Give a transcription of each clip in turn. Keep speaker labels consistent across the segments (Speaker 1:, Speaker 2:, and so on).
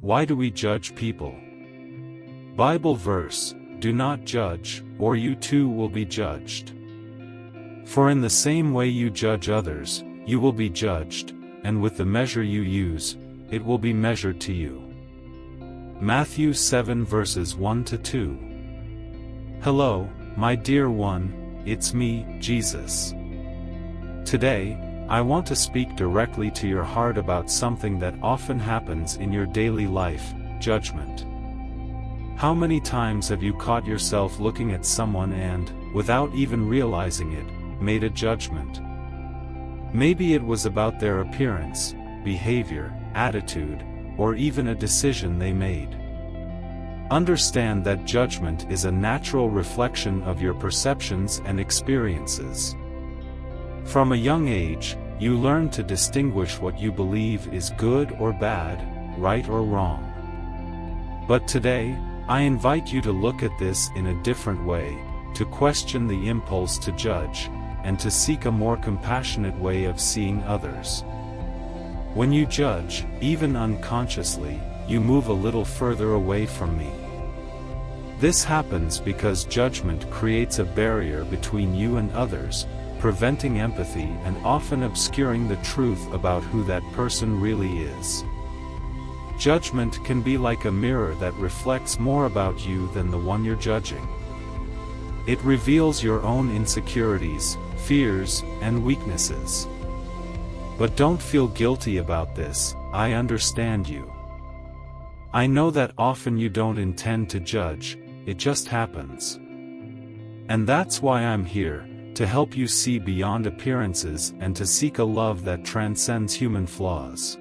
Speaker 1: Why do we judge people? Bible verse, "Do not judge, or you too will be judged. For in the same way you judge others, you will be judged, and with the measure you use, it will be measured to you." Matthew 7 verses 1 to 2. Hello, my dear one, it's me, Jesus. Today, I want to speak directly to your heart about something that often happens in your daily life: judgment. How many times have you caught yourself looking at someone and, without even realizing it, made a judgment? Maybe it was about their appearance, behavior, attitude, or even a decision they made. Understand that judgment is a natural reflection of your perceptions and experiences. From a young age, you learn to distinguish what you believe is good or bad, right or wrong. But today, I invite you to look at this in a different way, to question the impulse to judge, and to seek a more compassionate way of seeing others. When you judge, even unconsciously, you move a little further away from me. This happens because judgment creates a barrier between you and others, preventing empathy and often obscuring the truth about who that person really is. Judgment can be like a mirror that reflects more about you than the one you're judging. It reveals your own insecurities, fears, and weaknesses. But don't feel guilty about this, I understand you. I know that often you don't intend to judge, it just happens. And that's why I'm here, to help you see beyond appearances and to seek a love that transcends human flaws.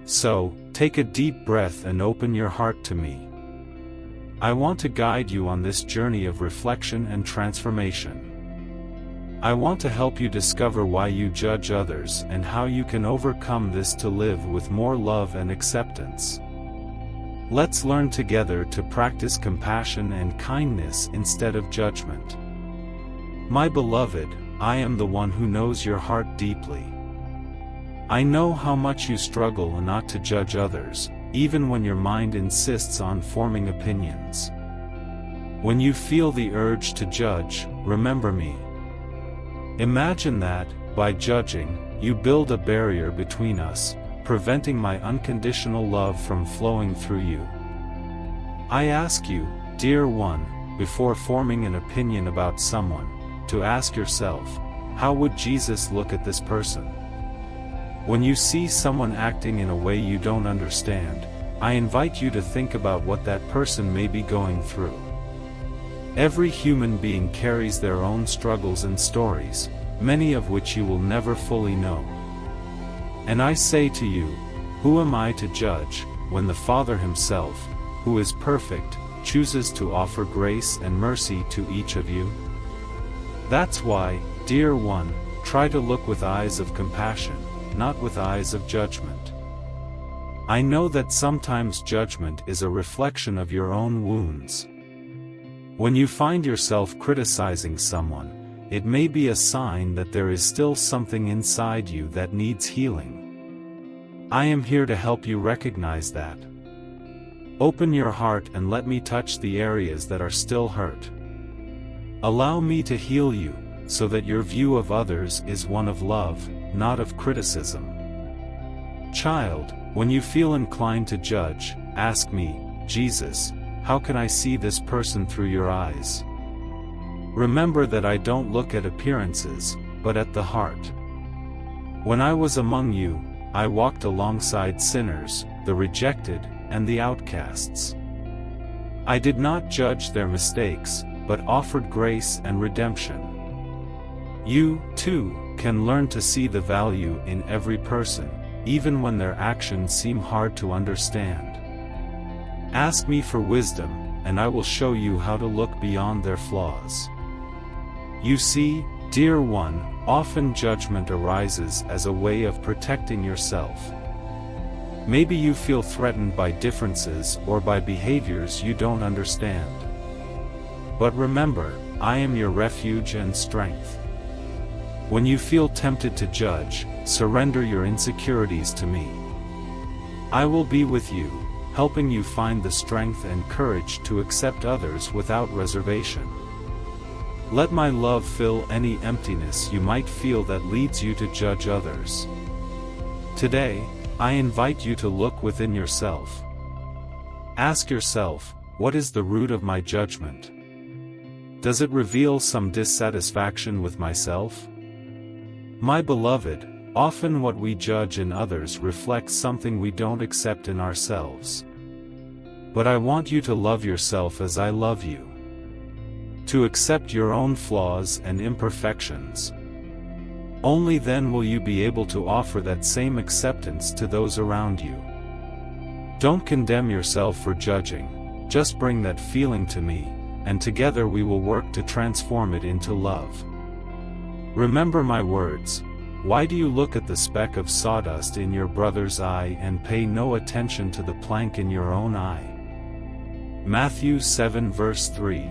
Speaker 1: So, take a deep breath and open your heart to me. I want to guide you on this journey of reflection and transformation. I want to help you discover why you judge others and how you can overcome this to live with more love and acceptance. Let's learn together to practice compassion and kindness instead of judgment. My beloved, I am the one who knows your heart deeply. I know how much you struggle not to judge others, even when your mind insists on forming opinions. When you feel the urge to judge, remember me. Imagine that, by judging, you build a barrier between us, preventing my unconditional love from flowing through you. I ask you, dear one, before forming an opinion about someone, to ask yourself, how would Jesus look at this person? When you see someone acting in a way you don't understand, I invite you to think about what that person may be going through. Every human being carries their own struggles and stories, many of which you will never fully know. And I say to you, who am I to judge, when the Father himself, who is perfect, chooses to offer grace and mercy to each of you? That's why, dear one, try to look with eyes of compassion, not with eyes of judgment. I know that sometimes judgment is a reflection of your own wounds. When you find yourself criticizing someone, it may be a sign that there is still something inside you that needs healing. I am here to help you recognize that. Open your heart and let me touch the areas that are still hurt. Allow me to heal you, so that your view of others is one of love, not of criticism. Child, when you feel inclined to judge, ask me, Jesus, how can I see this person through your eyes? Remember that I don't look at appearances, but at the heart. When I was among you, I walked alongside sinners, the rejected, and the outcasts. I did not judge their mistakes, but offered grace and redemption. You, too, can learn to see the value in every person, even when their actions seem hard to understand. Ask me for wisdom, and I will show you how to look beyond their flaws. You see, dear one, often judgment arises as a way of protecting yourself. Maybe you feel threatened by differences or by behaviors you don't understand. But remember, I am your refuge and strength. When you feel tempted to judge, surrender your insecurities to me. I will be with you, helping you find the strength and courage to accept others without reservation. Let my love fill any emptiness you might feel that leads you to judge others. Today, I invite you to look within yourself. Ask yourself, what is the root of my judgment? Does it reveal some dissatisfaction with myself? My beloved, often what we judge in others reflects something we don't accept in ourselves. But I want you to love yourself as I love you. To accept your own flaws and imperfections. Only then will you be able to offer that same acceptance to those around you. Don't condemn yourself for judging, just bring that feeling to me, and together we will work to transform it into love. Remember my words, why do you look at the speck of sawdust in your brother's eye and pay no attention to the plank in your own eye? Matthew 7 verse 3.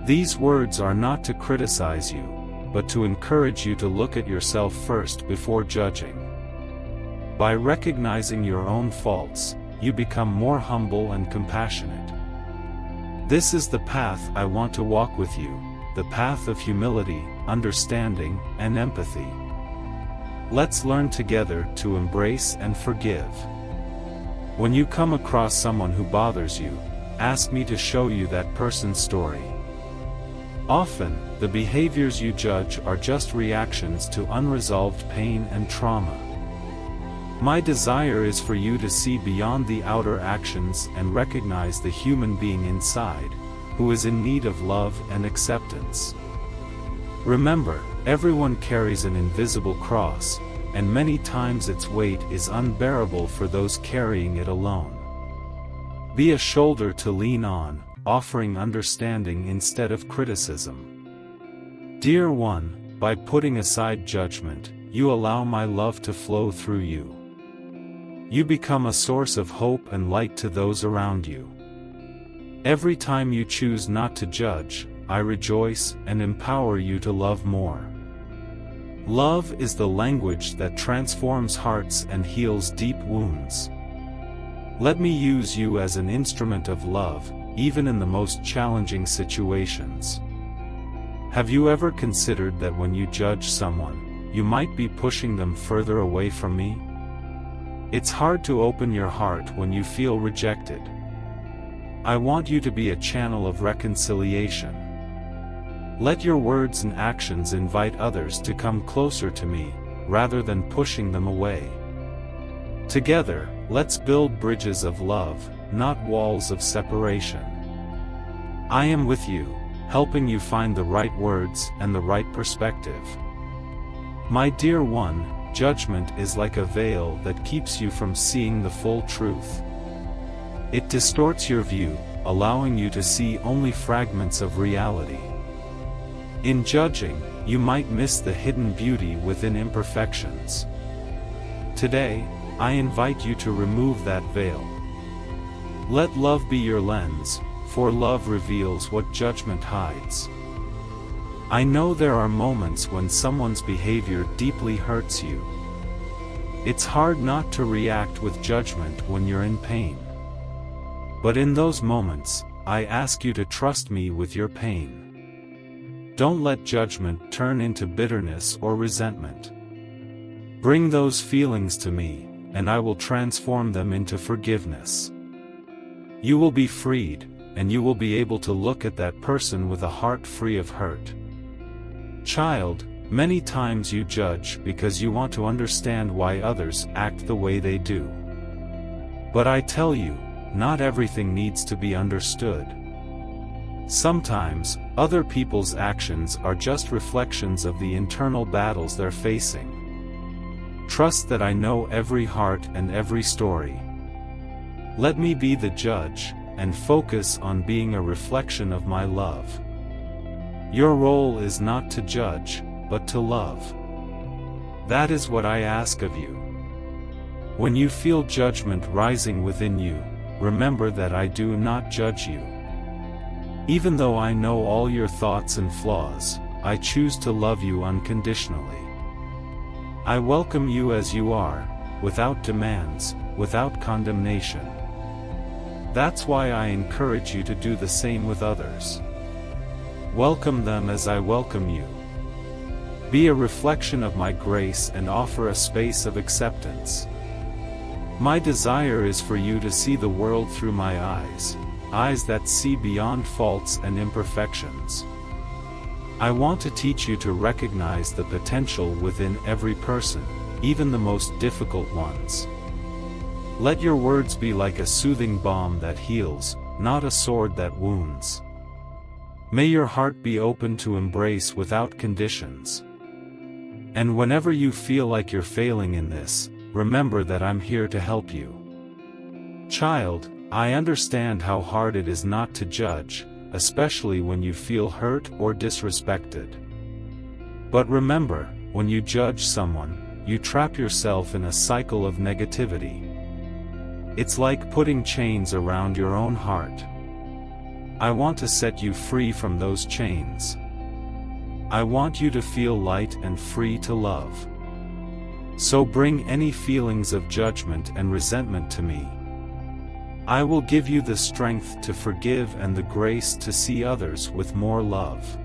Speaker 1: These words are not to criticize you, but to encourage you to look at yourself first before judging. By recognizing your own faults, you become more humble and compassionate. This is the path I want to walk with you, the path of humility, understanding, and empathy. Let's learn together to embrace and forgive. When you come across someone who bothers you, ask me to show you that person's story. Often, the behaviors you judge are just reactions to unresolved pain and trauma. My desire is for you to see beyond the outer actions and recognize the human being inside, who is in need of love and acceptance. Remember, everyone carries an invisible cross, and many times its weight is unbearable for those carrying it alone. Be a shoulder to lean on, offering understanding instead of criticism. Dear one, by putting aside judgment, you allow my love to flow through you. You become a source of hope and light to those around you. Every time you choose not to judge, I rejoice and empower you to love more. Love is the language that transforms hearts and heals deep wounds. Let me use you as an instrument of love, even in the most challenging situations. Have you ever considered that when you judge someone, you might be pushing them further away from me? It's hard to open your heart when you feel rejected. I want you to be a channel of reconciliation. Let your words and actions invite others to come closer to me, rather than pushing them away. Together, let's build bridges of love, not walls of separation. I am with you, helping you find the right words and the right perspective. My dear one, judgment is like a veil that keeps you from seeing the full truth. It distorts your view, allowing you to see only fragments of reality. In judging, you might miss the hidden beauty within imperfections. Today, I invite you to remove that veil. Let love be your lens, for love reveals what judgment hides. I know there are moments when someone's behavior deeply hurts you. It's hard not to react with judgment when you're in pain. But in those moments, I ask you to trust me with your pain. Don't let judgment turn into bitterness or resentment. Bring those feelings to me, and I will transform them into forgiveness. You will be freed, and you will be able to look at that person with a heart free of hurt. Child, many times you judge because you want to understand why others act the way they do. But I tell you, not everything needs to be understood. Sometimes, other people's actions are just reflections of the internal battles they're facing. Trust that I know every heart and every story. Let me be the judge, and focus on being a reflection of my love. Your role is not to judge, but to love. That is what I ask of you. When you feel judgment rising within you, remember that I do not judge you. Even though I know all your thoughts and flaws, I choose to love you unconditionally. I welcome you as you are, without demands, without condemnation. That's why I encourage you to do the same with others. Welcome them as I welcome you. Be a reflection of my grace and offer a space of acceptance. My desire is for you to see the world through my eyes, eyes that see beyond faults and imperfections. I want to teach you to recognize the potential within every person, even the most difficult ones. Let your words be like a soothing balm that heals, not a sword that wounds. May your heart be open to embrace without conditions. And whenever you feel like you're failing in this, remember that I'm here to help you. Child, I understand how hard it is not to judge, especially when you feel hurt or disrespected. But remember, when you judge someone, you trap yourself in a cycle of negativity. It's like putting chains around your own heart. I want to set you free from those chains. I want you to feel light and free to love. So bring any feelings of judgment and resentment to me. I will give you the strength to forgive and the grace to see others with more love.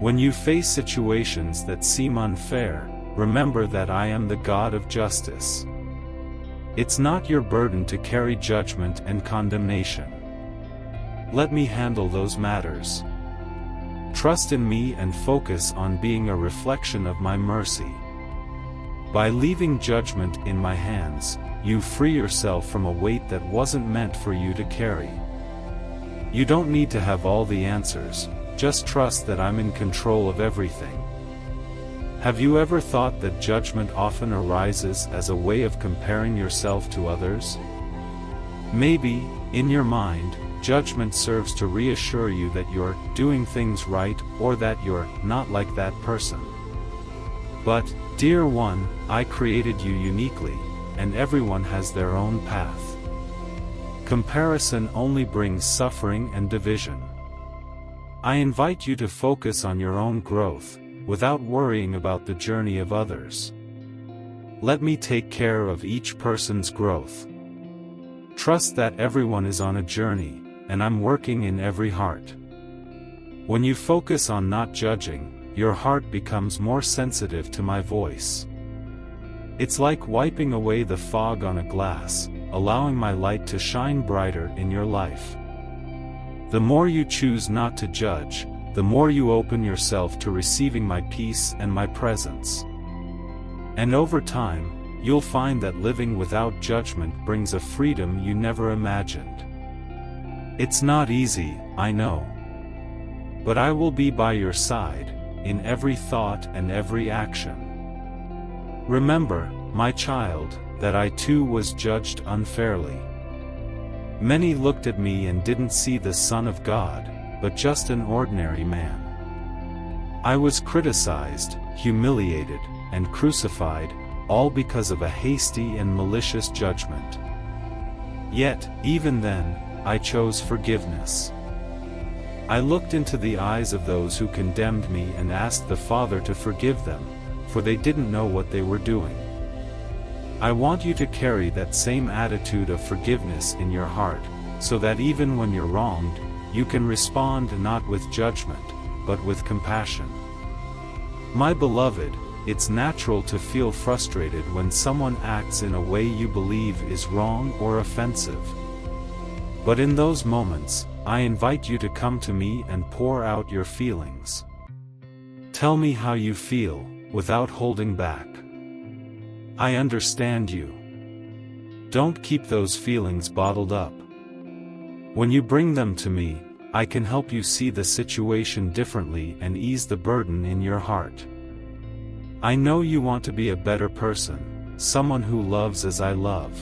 Speaker 1: When you face situations that seem unfair, remember that I am the God of justice. It's not your burden to carry judgment and condemnation. Let me handle those matters. Trust in me and focus on being a reflection of my mercy. By leaving judgment in my hands, you free yourself from a weight that wasn't meant for you to carry. You don't need to have all the answers, just trust that I'm in control of everything. Have you ever thought that judgment often arises as a way of comparing yourself to others? Maybe, in your mind, judgment serves to reassure you that you're doing things right or that you're not like that person. But, dear one, I created you uniquely, and everyone has their own path. Comparison only brings suffering and division. I invite you to focus on your own growth, without worrying about the journey of others. Let me take care of each person's growth. Trust that everyone is on a journey, and I'm working in every heart. When you focus on not judging, your heart becomes more sensitive to my voice. It's like wiping away the fog on a glass, allowing my light to shine brighter in your life. The more you choose not to judge, the more you open yourself to receiving my peace and my presence. And over time, you'll find that living without judgment brings a freedom you never imagined. It's not easy, I know. But I will be by your side, in every thought and every action. Remember, my child, that I too was judged unfairly. Many looked at me and didn't see the Son of God, but just an ordinary man. I was criticized, humiliated, and crucified, all because of a hasty and malicious judgment. Yet, even then, I chose forgiveness. I looked into the eyes of those who condemned me and asked the Father to forgive them, for they didn't know what they were doing. I want you to carry that same attitude of forgiveness in your heart, so that even when you're wronged, you can respond not with judgment, but with compassion. My beloved, it's natural to feel frustrated when someone acts in a way you believe is wrong or offensive. But in those moments, I invite you to come to me and pour out your feelings. Tell me how you feel, without holding back. I understand you. Don't keep those feelings bottled up. When you bring them to me, I can help you see the situation differently and ease the burden in your heart. I know you want to be a better person, someone who loves as I love.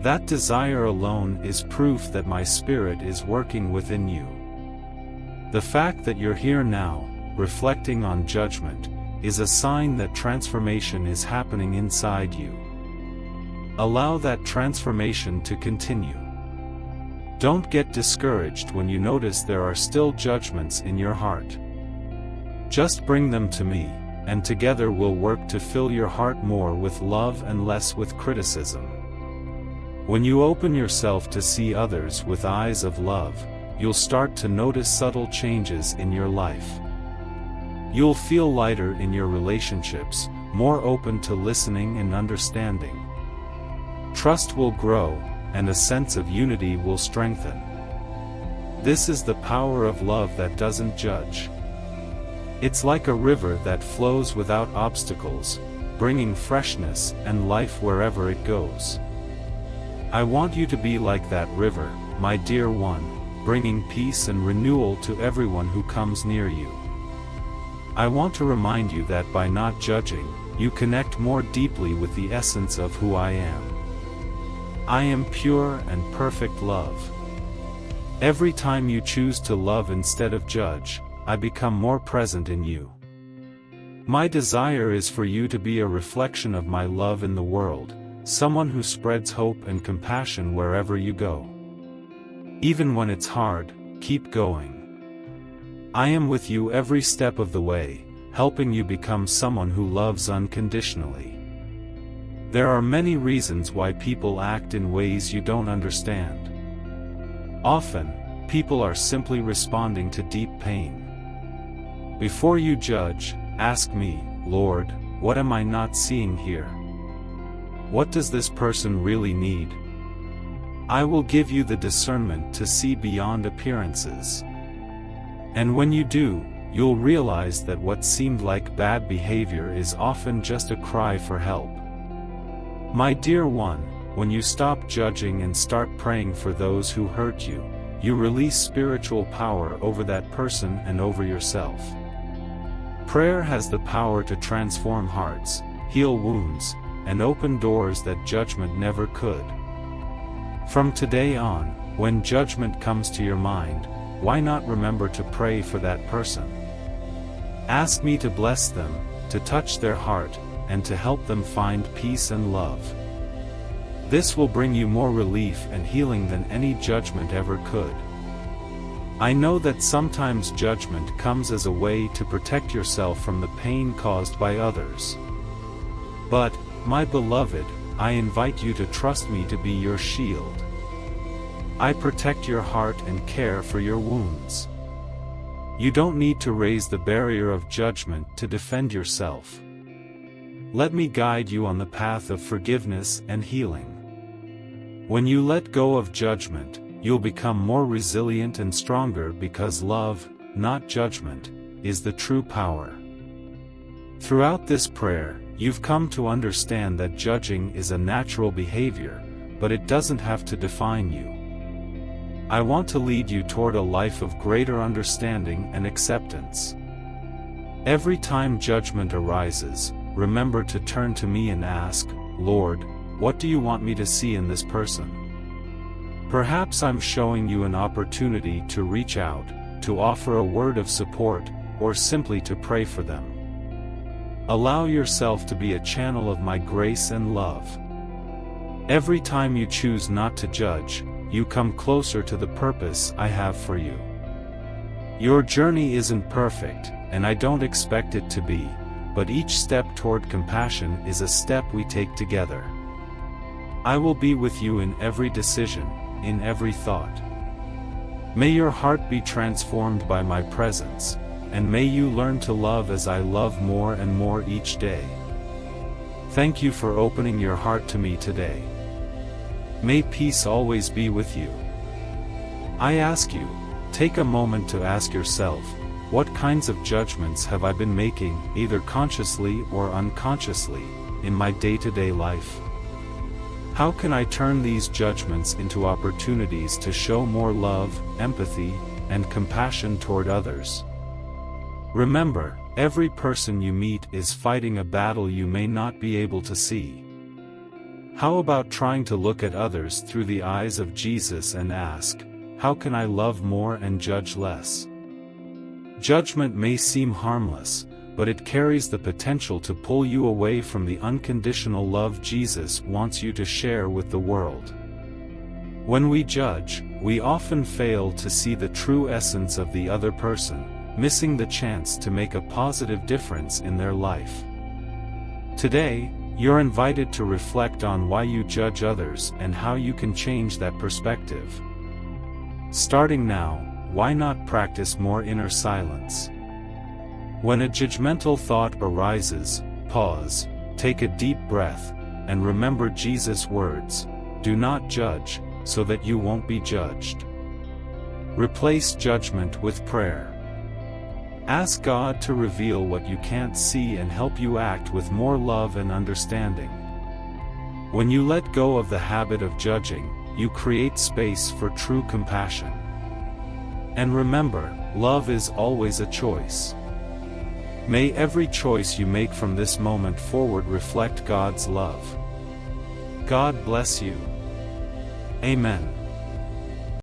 Speaker 1: That desire alone is proof that my Spirit is working within you. The fact that you're here now, reflecting on judgment, is a sign that transformation is happening inside you. Allow that transformation to continue. Don't get discouraged when you notice there are still judgments in your heart. Just bring them to me, and together we'll work to fill your heart more with love and less with criticism. When you open yourself to see others with eyes of love, you'll start to notice subtle changes in your life. You'll feel lighter in your relationships, more open to listening and understanding. Trust will grow, and a sense of unity will strengthen. This is the power of love that doesn't judge. It's like a river that flows without obstacles, bringing freshness and life wherever it goes. I want you to be like that river, my dear one, bringing peace and renewal to everyone who comes near you. I want to remind you that by not judging, you connect more deeply with the essence of who I am. I am pure and perfect love. Every time you choose to love instead of judge, I become more present in you. My desire is for you to be a reflection of my love in the world, someone who spreads hope and compassion wherever you go. Even when it's hard, keep going. I am with you every step of the way, helping you become someone who loves unconditionally. There are many reasons why people act in ways you don't understand. Often, people are simply responding to deep pain. Before you judge, ask me, Lord, what am I not seeing here? What does this person really need? I will give you the discernment to see beyond appearances. And when you do, you'll realize that what seemed like bad behavior is often just a cry for help. My dear one, when you stop judging and start praying for those who hurt you, you release spiritual power over that person and over yourself. Prayer has the power to transform hearts, heal wounds, and open doors that judgment never could. From today on, when judgment comes to your mind, why not remember to pray for that person? Ask me to bless them, to touch their heart, and to help them find peace and love. This will bring you more relief and healing than any judgment ever could. I know that sometimes judgment comes as a way to protect yourself from the pain caused by others. But, my beloved, I invite you to trust me to be your shield. I protect your heart and care for your wounds. You don't need to raise the barrier of judgment to defend yourself. Let me guide you on the path of forgiveness and healing. When you let go of judgment, you'll become more resilient and stronger because love, not judgment, is the true power. Throughout this prayer, you've come to understand that judging is a natural behavior, but it doesn't have to define you. I want to lead you toward a life of greater understanding and acceptance. Every time judgment arises, remember to turn to me and ask, Lord, what do you want me to see in this person? Perhaps I'm showing you an opportunity to reach out, to offer a word of support, or simply to pray for them. Allow yourself to be a channel of my grace and love. Every time you choose not to judge, you come closer to the purpose I have for you. Your journey isn't perfect, and I don't expect it to be, but each step toward compassion is a step we take together. I will be with you in every decision, in every thought. May your heart be transformed by my presence, and may you learn to love as I love more and more each day. Thank you for opening your heart to me today. May peace always be with you. I ask you, take a moment to ask yourself, what kinds of judgments have I been making, either consciously or unconsciously, in my day-to-day life? How can I turn these judgments into opportunities to show more love, empathy, and compassion toward others? Remember, every person you meet is fighting a battle you may not be able to see. How about trying to look at others through the eyes of Jesus and ask, how can I love more and judge less? Judgment may seem harmless, but it carries the potential to pull you away from the unconditional love Jesus wants you to share with the world. When we judge, we often fail to see the true essence of the other person, missing the chance to make a positive difference in their life. Today, You're invited to reflect on why you judge others and how you can change that perspective. Starting now, why not practice more inner silence? When a judgmental thought arises, pause, take a deep breath, and remember Jesus' words, "Do not judge, so that you won't be judged." Replace judgment with prayer. Ask God to reveal what you can't see and help you act with more love and understanding. When you let go of the habit of judging, you create space for true compassion. And remember, love is always a choice. May every choice you make from this moment forward reflect God's love. God bless you. Amen.